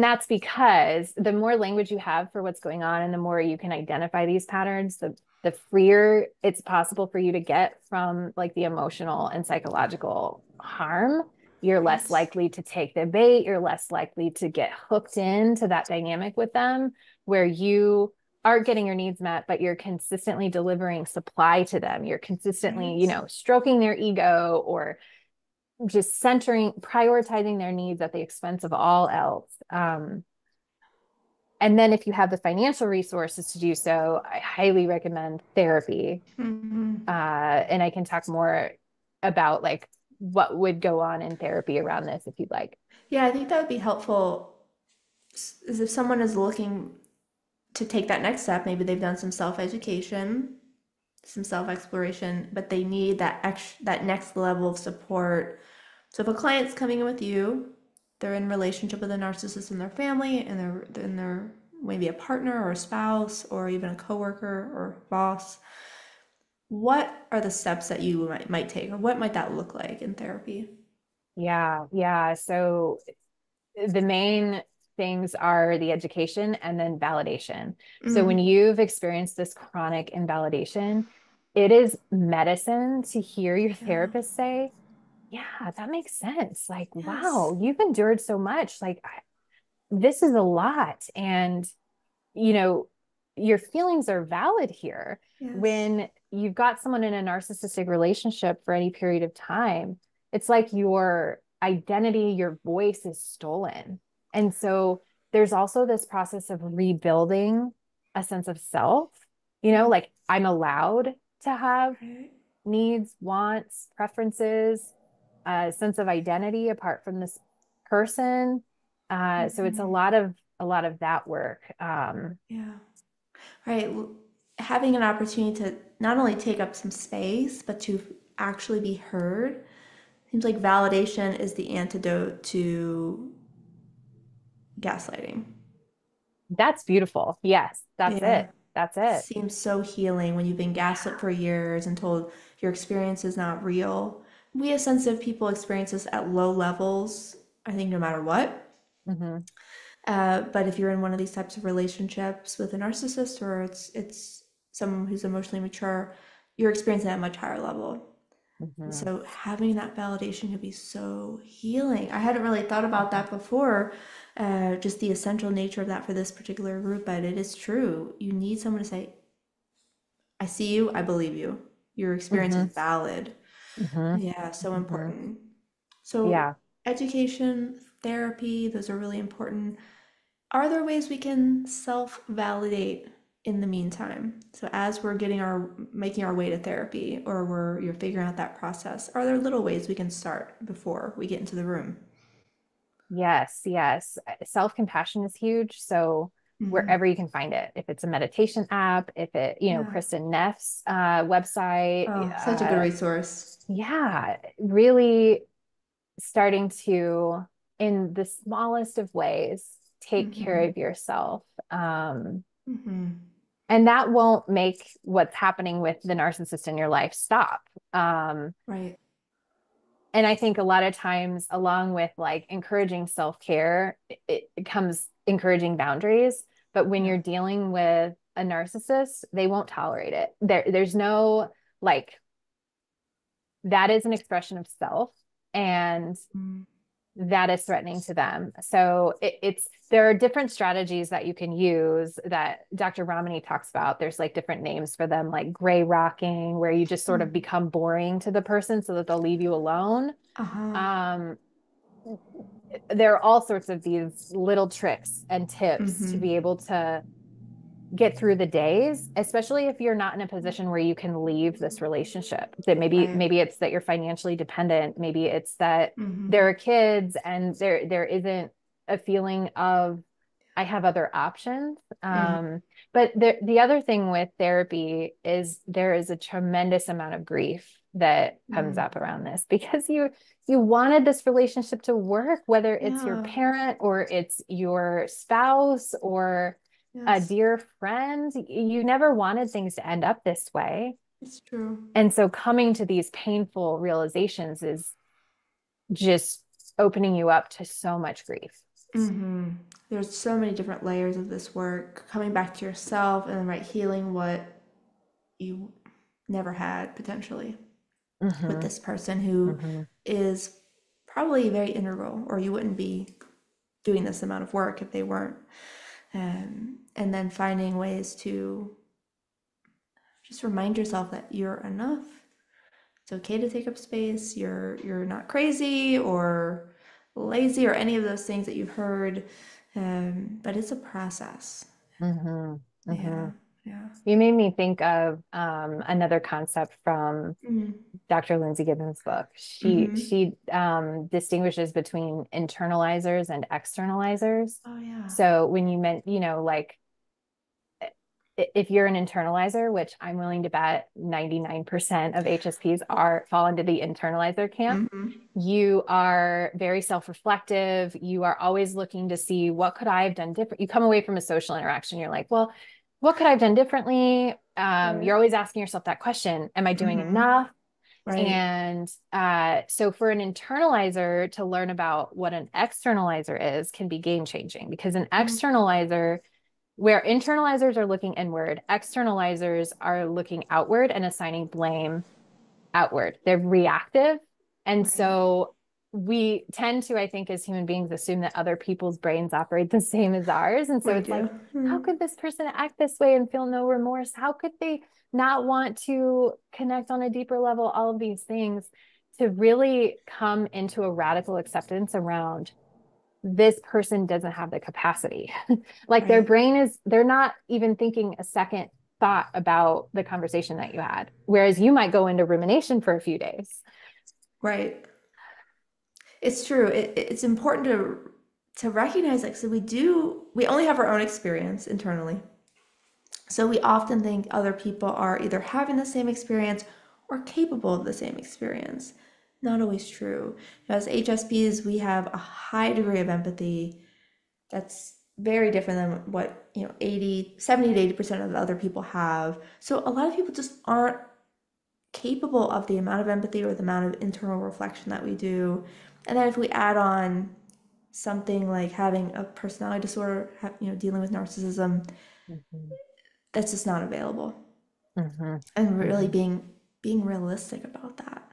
Speaker 1: that's because the more language you have for what's going on and the more you can identify these patterns, the freer it's possible for you to get from like the emotional and psychological harm. You're less
Speaker 2: Right.
Speaker 1: likely to take the bait, you're less likely to get hooked into that dynamic with them where you aren't getting your needs met, but you're consistently delivering supply to them. You're consistently,
Speaker 2: Right.
Speaker 1: stroking their ego or just prioritizing their needs at the expense of all else. And then if you have the financial resources to do so, I highly recommend therapy.
Speaker 2: Mm-hmm.
Speaker 1: And I can talk more about like what would go on in therapy around this if you'd like.
Speaker 2: Yeah, I think that would be helpful is if someone is looking to take that next step, maybe they've done some self-education, some self-exploration, but they need that next level of support. So if a client's coming in with you, they're in relationship with a narcissist in their family, and they're maybe a partner or a spouse or even a coworker or boss. What are the steps that you might take, or what might that look like in therapy?
Speaker 1: Yeah, yeah. So the main things are the education and then validation. So when
Speaker 2: Mm.
Speaker 1: you've experienced this chronic invalidation, it is medicine to hear your
Speaker 2: Yeah.
Speaker 1: therapist say, yeah, that makes sense. Like,
Speaker 2: Yes.
Speaker 1: wow, you've endured so much. Like, this is a lot. And, you know, your feelings are valid here.
Speaker 2: Yes.
Speaker 1: When you've got someone in a narcissistic relationship for any period of time, it's like your identity, your voice is stolen. And so there's also this process of rebuilding a sense of self,
Speaker 2: Yeah.
Speaker 1: like I'm allowed to have
Speaker 2: Right.
Speaker 1: needs, wants, preferences, a sense of identity apart from this person. So it's
Speaker 2: Hmm.
Speaker 1: a lot of that work.
Speaker 2: Yeah. Right. Having an opportunity to not only take up some space, but to actually be heard seems like validation is the antidote to gaslighting.
Speaker 1: That's beautiful. Yes, that's
Speaker 2: Yeah.
Speaker 1: it. That's it.
Speaker 2: Seems so healing when you've been gaslit for years and told your experience is not real. We as sensitive people experience this at low levels, I think, no matter what.
Speaker 1: Hmm.
Speaker 2: But if you're in one of these types of relationships with a narcissist or it's someone who's emotionally mature, you're experiencing at a much higher level. And
Speaker 1: Hmm.
Speaker 2: so having that validation can be so healing. I hadn't really thought about that before, just the essential nature of that for this particular group, but it is true. You need someone to say, I see you, I believe you. Your experience
Speaker 1: Hmm.
Speaker 2: is valid.
Speaker 1: Hmm.
Speaker 2: Yeah, so
Speaker 1: Hmm.
Speaker 2: important. So,
Speaker 1: Yeah.
Speaker 2: education, therapy, those are really important. Are there ways we can self-validate in the meantime? So as we're getting our making our way to therapy or you're figuring out that process, are there little ways we can start before we get into the room?
Speaker 1: Yes, yes. Self-compassion is huge. So
Speaker 2: Mm-hmm.
Speaker 1: wherever you can find it, if it's a meditation app, if it,
Speaker 2: Yeah.
Speaker 1: Kristen Neff's website,
Speaker 2: Oh, such a good resource.
Speaker 1: yeah, really starting to, in the smallest of ways, take care
Speaker 2: Mm-hmm.
Speaker 1: of yourself.
Speaker 2: Mm-hmm.
Speaker 1: And that won't make what's happening with the narcissist in your life stop. Um,
Speaker 2: Right.
Speaker 1: and I think a lot of times, along with like encouraging self-care, it comes encouraging boundaries. But when
Speaker 2: Yeah.
Speaker 1: you're dealing with a narcissist, they won't tolerate it. There's no like, that is an expression of self, and
Speaker 2: Mm.
Speaker 1: that is threatening to them. So it's there are different strategies that you can use that Dr. Ramani talks about. There's like different names for them, like gray rocking, where you just sort of
Speaker 2: Mm.
Speaker 1: become boring to the person so that they'll leave you alone.
Speaker 2: Uh-huh.
Speaker 1: Um, there are all sorts of these little tricks and tips to
Speaker 2: Mm-hmm.
Speaker 1: be able to get through the days, especially if you're not in a position where you can leave this relationship. That
Speaker 2: Right.
Speaker 1: maybe it's that you're financially dependent, maybe it's that
Speaker 2: Mm-hmm.
Speaker 1: there are kids and there isn't a feeling of I have other options.
Speaker 2: Mm.
Speaker 1: But the other thing with therapy is there is a tremendous amount of grief that comes
Speaker 2: Mm.
Speaker 1: up around this because you wanted this relationship to work, whether it's your
Speaker 2: Yeah.
Speaker 1: parent or it's your spouse or a
Speaker 2: Yes.
Speaker 1: dear friend. You never wanted things to end up this way.
Speaker 2: It's true.
Speaker 1: And so coming to these painful realizations is just opening you up to so much grief.
Speaker 2: Mm-hmm. There's so many different layers of this work, coming back to yourself and then right healing what you never had potentially with
Speaker 1: Hmm.
Speaker 2: this person who
Speaker 1: Hmm.
Speaker 2: is probably very integral, or you wouldn't be doing this amount of work if they weren't. And then finding ways to just remind yourself that you're enough. It's okay to take up space. You're not crazy or lazy or any of those things that you've heard. But it's a process.
Speaker 1: Hmm. Hmm.
Speaker 2: Yeah, yeah.
Speaker 1: You made me think of another concept from
Speaker 2: Mm.
Speaker 1: Dr. Lindsay Gibbons' book.
Speaker 2: Mm-hmm.
Speaker 1: She distinguishes between internalizers and externalizers.
Speaker 2: Oh yeah.
Speaker 1: So when you meant, like if you're an internalizer, which I'm willing to bet 99% of HSPs fall into the internalizer camp,
Speaker 2: Mm-hmm.
Speaker 1: you are very self-reflective. You are always looking to see what could I have done different. You come away from a social interaction, you're like, well, what could I have done differently?
Speaker 2: Right.
Speaker 1: You're always asking yourself that question: Am I doing
Speaker 2: Mm-hmm.
Speaker 1: enough?
Speaker 2: Right.
Speaker 1: And so for an internalizer to learn about what an externalizer is can be game changing, because an
Speaker 2: Mm.
Speaker 1: externalizer, where internalizers are looking inward, externalizers are looking outward and assigning blame outward. They're reactive. And
Speaker 2: Right.
Speaker 1: so we tend to, I think, as human beings, assume that other people's brains operate the same as ours. And so
Speaker 2: We
Speaker 1: it's like,
Speaker 2: do.
Speaker 1: how
Speaker 2: Mm.
Speaker 1: could this person act this way and feel no remorse? How could they not want to connect on a deeper level? All of these things, to really come into a radical acceptance around this person doesn't have the capacity. Like their
Speaker 2: Right.
Speaker 1: brain is, they're not even thinking a second thought about the conversation that you had. Whereas you might go into rumination for a few days.
Speaker 2: Right. It's true. It's important to recognize, like, so we only have our own experience internally. So we often think other people are either having the same experience or capable of the same experience. Not always true. As HSPs, we have a high degree of empathy that's very different than what, 70 to 80% of the other people have. So a lot of people just aren't capable of the amount of empathy or the amount of internal reflection that we do. And then if we add on something like having a personality disorder, dealing with narcissism,
Speaker 1: Mhm.
Speaker 2: that's just not available.
Speaker 1: Mhm.
Speaker 2: And really
Speaker 1: Mhm.
Speaker 2: being realistic about that.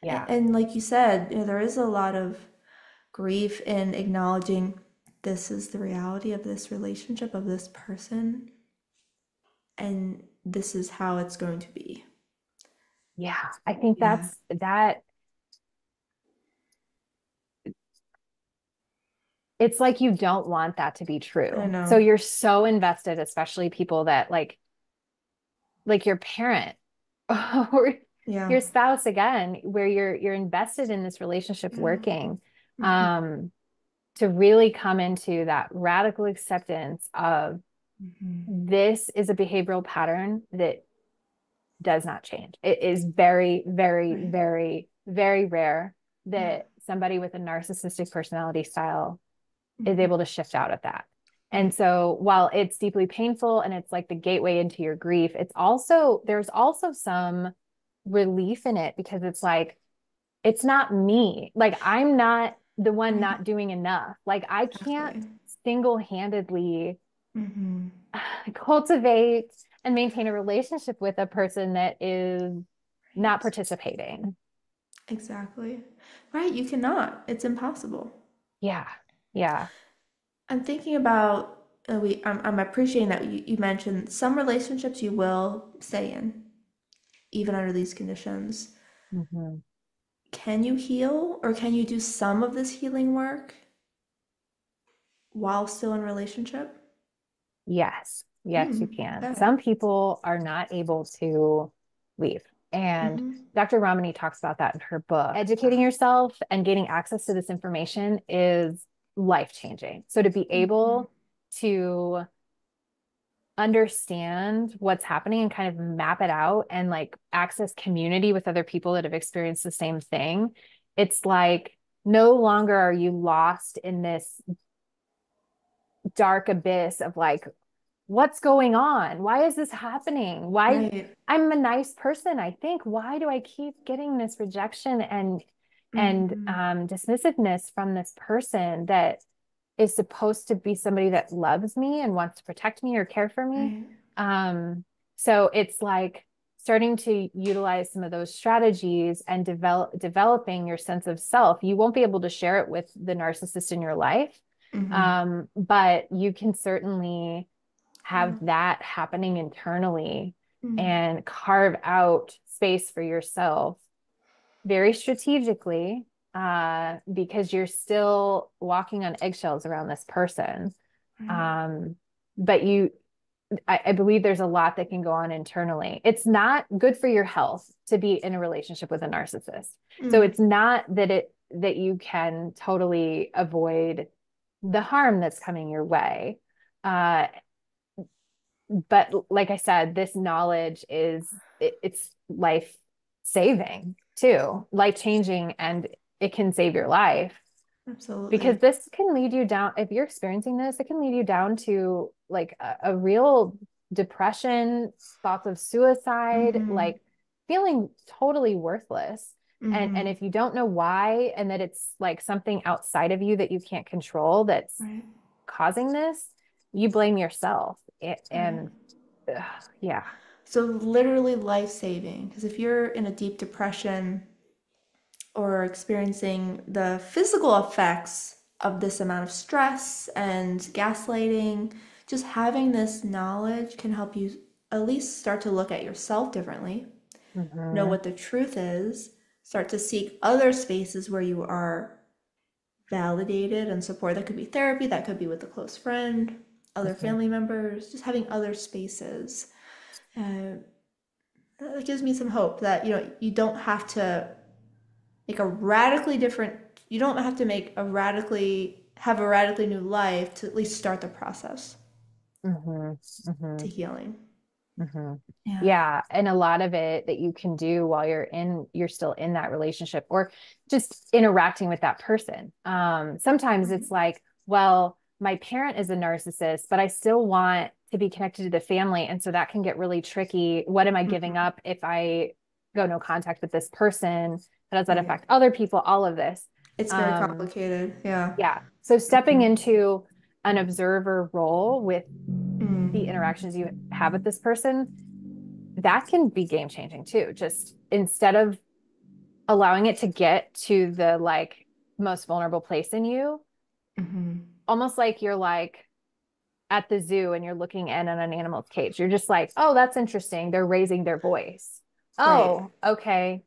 Speaker 1: Yeah.
Speaker 2: And like you said, there is a lot of grief in acknowledging this is the reality of this relationship, of this person, and this is how it's going to be.
Speaker 1: Yeah. I think
Speaker 2: Yeah,
Speaker 1: that it's like you don't want that to be
Speaker 2: I
Speaker 1: true. So
Speaker 2: know.
Speaker 1: you're so invested, especially people that like your parent or
Speaker 2: Yeah.
Speaker 1: your spouse again, where you're invested in this relationship
Speaker 2: Yeah.
Speaker 1: working,
Speaker 2: Mm-hmm.
Speaker 1: um, to really come into that radical acceptance of
Speaker 2: Mm-hmm.
Speaker 1: this is a behavioral pattern that does not change. It is very, very,
Speaker 2: Right.
Speaker 1: very, very rare
Speaker 2: Yeah.
Speaker 1: that somebody with a narcissistic personality style is
Speaker 2: Mm-hmm.
Speaker 1: able to shift out of that. And
Speaker 2: Right.
Speaker 1: so while it's deeply painful and it's like the gateway into your grief, there's also some relief in it because it's like, it's not me. Like, I'm not the one
Speaker 2: Right.
Speaker 1: not doing enough. Like, I can't
Speaker 2: Exactly.
Speaker 1: single handedly
Speaker 2: Mm-hmm.
Speaker 1: cultivate and maintain a relationship with a person that is not
Speaker 2: Right.
Speaker 1: participating.
Speaker 2: Exactly. Right. You cannot. It's impossible.
Speaker 1: Yeah. Yeah.
Speaker 2: I'm thinking about I'm appreciating that you mentioned some relationships you will stay in even under these conditions.
Speaker 1: Mhm.
Speaker 2: Can you heal or can you do some of this healing work while still in relationship?
Speaker 1: Yes. Yes, you
Speaker 2: Mm,
Speaker 1: can.
Speaker 2: okay.
Speaker 1: Some people are not able to leave. And
Speaker 2: Mm-hmm.
Speaker 1: Dr. Ramani talks about that in her book. Educating yourself and gaining access to this information is life changing. So to be
Speaker 2: Mm-hmm.
Speaker 1: able to understand what's happening and kind of map it out and like access community with other people that have experienced the same thing, it's like no longer are you lost in this dark abyss of like, what's going on? Why is this happening? Why
Speaker 2: Right.
Speaker 1: I'm a nice person, I think. Why do I keep getting this rejection and
Speaker 2: Mm-hmm.
Speaker 1: dismissiveness from this person that is supposed to be somebody that loves me and wants to protect me or care for me?
Speaker 2: Right.
Speaker 1: Um, so it's like starting to utilize some of those strategies and developing your sense of self. You won't be able to share it with the narcissist in your life,
Speaker 2: Mm-hmm.
Speaker 1: but you can certainly have
Speaker 2: Yeah.
Speaker 1: that happening internally
Speaker 2: Mm.
Speaker 1: and carve out space for yourself very strategically, because you're still walking on eggshells around this person.
Speaker 2: Right.
Speaker 1: Um, but I believe there's a lot that can go on internally. It's not good for your health to be in a relationship with a narcissist. So
Speaker 2: Mm.
Speaker 1: it's not that you can totally avoid the harm that's coming your way. Uh, but like I said, this knowledge it's life saving too, life changing, and it can save your life because
Speaker 2: Absolutely.
Speaker 1: this can lead you down. If you're experiencing this, it can lead you down to like a real depression, thoughts of suicide,
Speaker 2: Mm-hmm.
Speaker 1: like feeling totally worthless. And
Speaker 2: Mm-hmm.
Speaker 1: if you don't know why, and that it's like something outside of you that you can't control that's
Speaker 2: Right.
Speaker 1: causing this, you blame yourself.
Speaker 2: Right.
Speaker 1: And yeah.
Speaker 2: So literally life saving. Because if you're in a deep depression or experiencing the physical effects of this amount of stress and gaslighting, just having this knowledge can help you at least start to look at yourself differently, know
Speaker 1: Mhm.
Speaker 2: what the truth is, start to seek other spaces where you are validated and support. That could be therapy, that could be with a close friend, other
Speaker 1: Mhm.
Speaker 2: family members, just having other spaces. Uh, that gives me some hope that, you don't have to make a radically different, you don't have to have a radically new life to at least start the process
Speaker 1: Hmm.
Speaker 2: to
Speaker 1: Hmm.
Speaker 2: healing.
Speaker 1: Hmm.
Speaker 2: Yeah.
Speaker 1: Yeah. And a lot of it that you can do while you're still in that relationship or just interacting with that person. Sometimes it's
Speaker 2: Right.
Speaker 1: like, well, my parent is a narcissist, but I still want to be connected to the family. And so that can get really tricky. What am I giving
Speaker 2: Mhm.
Speaker 1: up if I go no contact with this person? How does that
Speaker 2: Right.
Speaker 1: affect other people? All of this.
Speaker 2: It's very
Speaker 1: Um,
Speaker 2: complicated. Yeah.
Speaker 1: yeah. So stepping
Speaker 2: Mhm.
Speaker 1: into an observer role with the
Speaker 2: Mm.
Speaker 1: interactions you have with this person, that can be game changing too. Just instead of allowing it to get to the like most vulnerable place in you,
Speaker 2: Mhm.
Speaker 1: almost like you're like at the zoo and you're looking in at an animal's cage. You're just like, oh, that's interesting. They're raising their voice.
Speaker 2: Right.
Speaker 1: Oh, okay.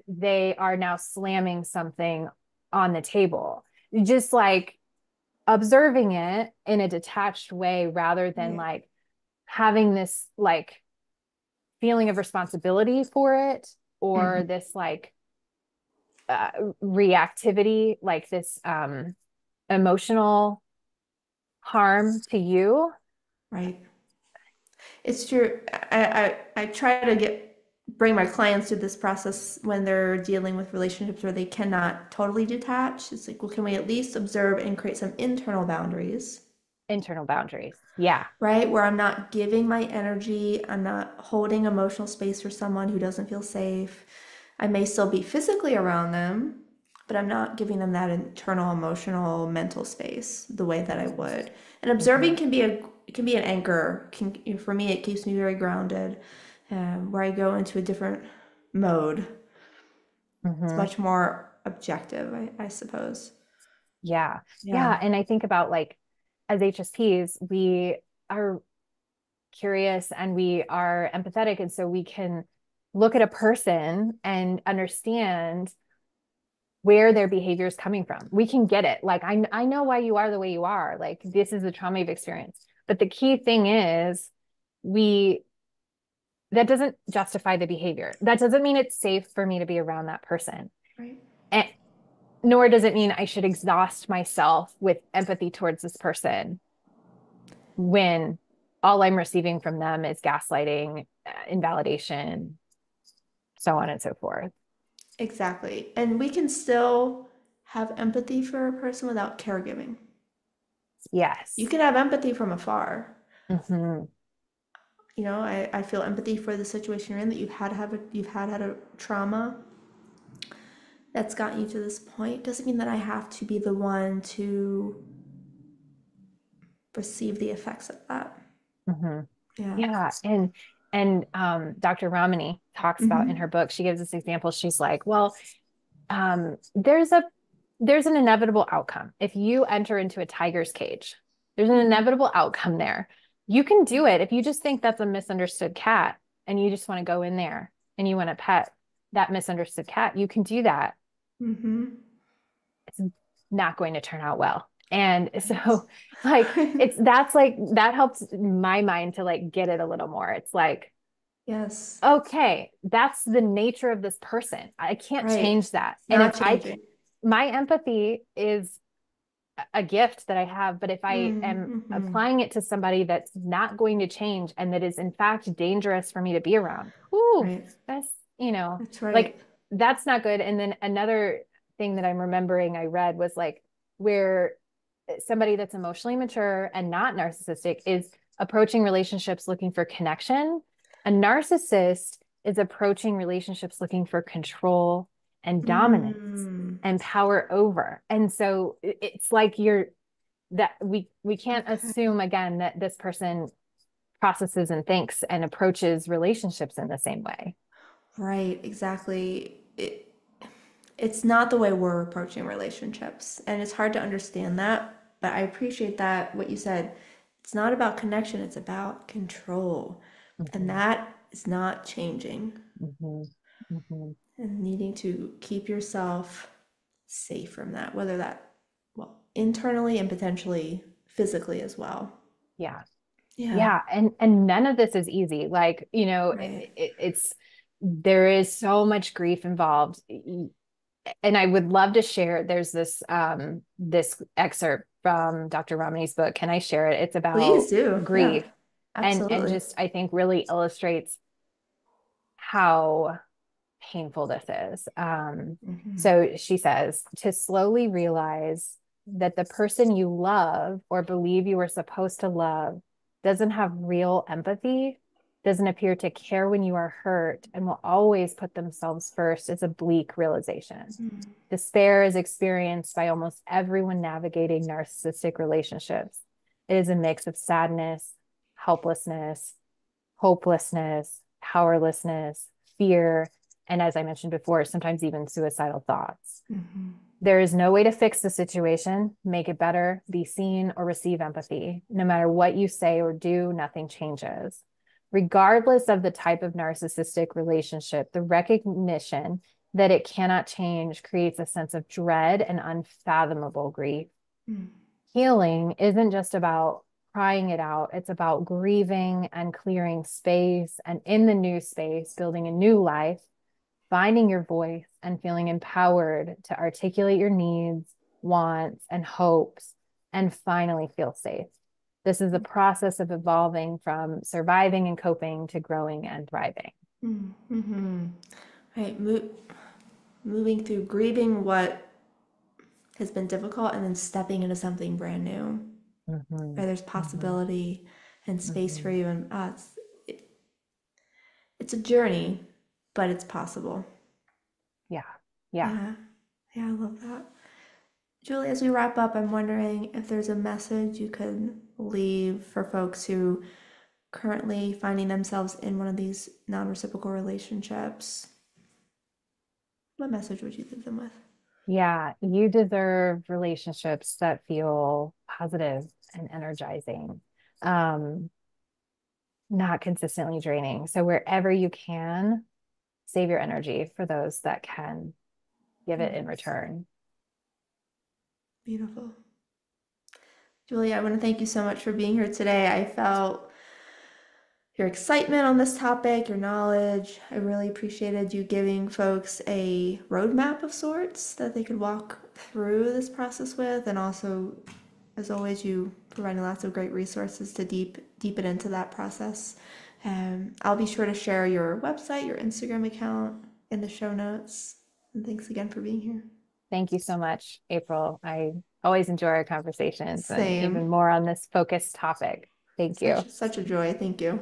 Speaker 1: They are now slamming something on the table. Just like observing it in a detached way rather than
Speaker 2: Right.
Speaker 1: like having this like feeling of responsibility for it or
Speaker 2: Mhm.
Speaker 1: this like uh, reactivity, like this emotional harm to you.
Speaker 2: Right. It's true. I try to bring my clients through this process when they're dealing with relationships where they cannot totally detach. It's like, well, can we at least observe and create some internal boundaries,
Speaker 1: Internal boundaries. Yeah.
Speaker 2: right? Where I'm not giving my energy, I'm not holding emotional space for someone who doesn't feel safe. I may still be physically around them, but I'm not giving them that internal, emotional, mental space the way that I would. And observing
Speaker 1: Mm-hmm.
Speaker 2: can be an anchor. For me, it keeps me very grounded, where I go into a different mode. It's
Speaker 1: Mm-hmm.
Speaker 2: much more objective, I suppose.
Speaker 1: Yeah.
Speaker 2: Yeah.
Speaker 1: Yeah. And I think about like as HSPs, we are curious and we are empathetic. And so we can look at a person and understand where their behavior is coming from. We can get it. Like, I know why you are the way you are. Like, this is the trauma you've experienced. But the key thing is, we, that doesn't justify the behavior. That doesn't mean it's safe for me to be around that person.
Speaker 2: Right.
Speaker 1: And nor does it mean I should exhaust myself with empathy towards this person when all I'm receiving from them is gaslighting, invalidation, so on and so forth.
Speaker 2: Exactly. And we can still have empathy for a person without caregiving. You
Speaker 1: Yes.
Speaker 2: can have empathy from afar.
Speaker 1: Mm-hmm.
Speaker 2: I feel empathy for the situation you're in, that you've had a trauma that's gotten you to this point. Doesn't mean that I have to be the one to receive the effects of that.
Speaker 1: Mm-hmm.
Speaker 2: Yeah.
Speaker 1: Yeah. Dr. Ramani talks about in
Speaker 2: Mm-hmm.
Speaker 1: her book, she gives this example. She's like, well, there's an inevitable outcome. If you enter into a tiger's cage, there's an
Speaker 2: Mm-hmm.
Speaker 1: inevitable outcome there. You can do it if you just think that's a misunderstood cat and you just want to go in there and you want to pet that misunderstood cat. You can do that.
Speaker 2: Mm-hmm.
Speaker 1: It's not going to turn out well. And
Speaker 2: Right.
Speaker 1: so like it's that's like that helps my mind to like get it a little more. It's like,
Speaker 2: Yes.
Speaker 1: okay, that's the nature of this person. I can't
Speaker 2: Right.
Speaker 1: change that.
Speaker 2: It's
Speaker 1: And if
Speaker 2: not changing.
Speaker 1: my empathy is a gift that I have, but if I am
Speaker 2: Mm-hmm.
Speaker 1: applying it to somebody that's not going to change and that is in fact dangerous for me to be around, whoo,
Speaker 2: Right.
Speaker 1: that's,
Speaker 2: That's right.
Speaker 1: like that's not good. And then another thing that I'm remembering I read was like where somebody that's emotionally mature and not narcissistic is approaching relationships looking for connection. A narcissist is approaching relationships looking for control and dominance
Speaker 2: Mm.
Speaker 1: and power over. And so it's like you're that we can't
Speaker 2: Okay.
Speaker 1: assume again that this person processes and thinks and approaches relationships in the same way.
Speaker 2: Right, exactly. It's not the way we're approaching relationships, and it's hard to understand that, but I appreciate that what you said. It's not about connection, it's about control. And
Speaker 1: Mm-hmm.
Speaker 2: that is not changing.
Speaker 1: Mm-hmm. Mm-hmm.
Speaker 2: And needing to keep yourself safe from that, well, internally and potentially physically as well.
Speaker 1: Yeah.
Speaker 2: Yeah.
Speaker 1: Yeah, and none of this is easy. Like,
Speaker 2: Right.
Speaker 1: it's there is so much grief involved. And I would love to share. There's this excerpt from Dr. Ramani's book. Can I share it? It's
Speaker 2: Please
Speaker 1: about
Speaker 2: do. Yeah.
Speaker 1: grief and
Speaker 2: Absolutely.
Speaker 1: just I think really illustrates how painful this is.
Speaker 2: Hmm.
Speaker 1: So she says to slowly realize that the person you love or believe you were supposed to love doesn't have real empathy, doesn't appear to care when you are hurt, and will always put themselves first is a bleak realization. Despair is experienced by almost everyone navigating narcissistic relationships. It is a mix of sadness, helplessness, hopelessness, powerlessness, fear, and as I mentioned before, sometimes even suicidal thoughts.
Speaker 2: Hmm.
Speaker 1: There is no way to fix the situation, make it better, be seen, or receive empathy. No matter what you say or do, nothing changes. Regardless of the type of narcissistic relationship, the recognition that it cannot change creates a sense of dread and unfathomable grief. Healing isn't just about crying it out, it's about grieving and clearing space, and in the new space, building a new life, finding your voice, and feeling empowered to articulate your needs, wants, and hopes, and finally feel safe. This is a process of evolving from surviving and coping to growing and thriving.
Speaker 2: Mm-hmm. Right. Moving through grieving what has been difficult and then stepping into something brand new
Speaker 1: Mm-hmm.
Speaker 2: where there's
Speaker 1: Mm-hmm.
Speaker 2: possibility and space for
Speaker 1: Mm-hmm.
Speaker 2: you. And it's a journey, but it's possible.
Speaker 1: Yeah. Yeah.
Speaker 2: Yeah. Yeah, I love that. Julie, as we wrap up, I'm wondering if there's a message you could leave for folks who currently finding themselves in one of these non-reciprocal relationships. What message would you leave them with?
Speaker 1: Yeah, you deserve relationships that feel positive and energizing, um, not consistently draining. So wherever you can, save your energy for those that can give it in return.
Speaker 2: Beautiful. Julie, I want to thank you so much for being here today. I felt your excitement on this topic, your knowledge. I really appreciated you giving folks a roadmap of sorts that they could walk through this process with, and also, as always, you providing lots of great resources to deepen into that process. I'll be sure to share your website, your Instagram account in the show notes. And thanks again for being here.
Speaker 1: Thank you so much, April. I always enjoy our conversations and
Speaker 2: Same.
Speaker 1: even more on this focused topic. Thank you.
Speaker 2: Such a joy. Thank you.